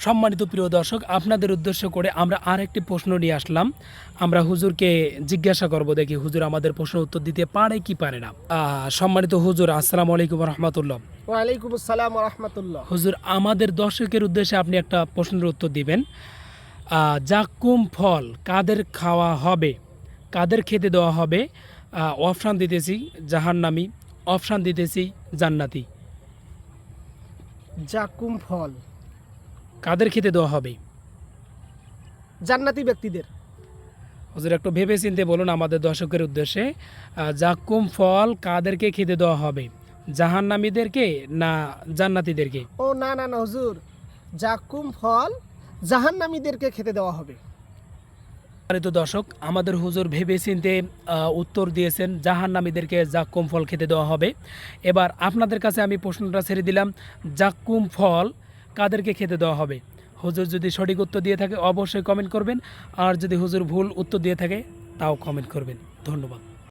সম্মানিত প্রিয় দর্শক, আপনাদের উদ্দেশ্য করে আমরা আরেকটি প্রশ্ন নিয়ে আসলাম। আমরা হুজুরকে জিজ্ঞাসা করব, দেখি হুজুর আমাদের প্রশ্ন উত্তর দিতে পারে কি পারে না। সম্মানিত হুজুর, আসসালামু আলাইকুম রহমতুল্লাহ। ওয়ালাইকুম আসসালাম ওয়া রাহমাতুল্লাহ। হুজুর, আমাদের দর্শকের উদ্দেশ্যে আপনি একটা প্রশ্নের উত্তর দিবেন। জাক্কুম ফল কাদের খাওয়া হবে, কাদের খেতে দেওয়া হবে? অপশান দিতেছি জাহান্নামী, অপশান দিতেছি জান্নাতি। জাকুম ফল কাদের খেতে দেওয়া হবে? জান্নাতি ব্যক্তিদের। হুজুর একটু ভেবে চিন্তে বলুন আমাদের দর্শকের উদ্দেশ্যে। জাক্কুম ফল কাদেরকে খেতে দেওয়া হবে, জাহান্নামীদেরকে না জান্নাতীদেরকে? ও না না না হুজুর, জাকুম ফল জাহান্নামীদেরকে খেতে দেওয়া হবে। সম্মানিত দর্শক, আমাদের হুজুর ভেবে চিনতে উত্তর দিয়েছেন জাহান্নামীদেরকে জাক্কুম ফল খেতে দেওয়া হবে। এবার আপনাদের কাছে আমি প্রশ্নটা ছেড়ে দিলাম, জাক্কুম ফল কাদেরকে খেতে দেওয়া হবে? হুজুর যদি সঠিক উত্তর দিয়ে থাকে অবশ্যই কমেন্ট করবেন, আর যদি হুজুর ভুল উত্তর দিয়ে থাকে তাও কমেন্ট করবেন। ধন্যবাদ।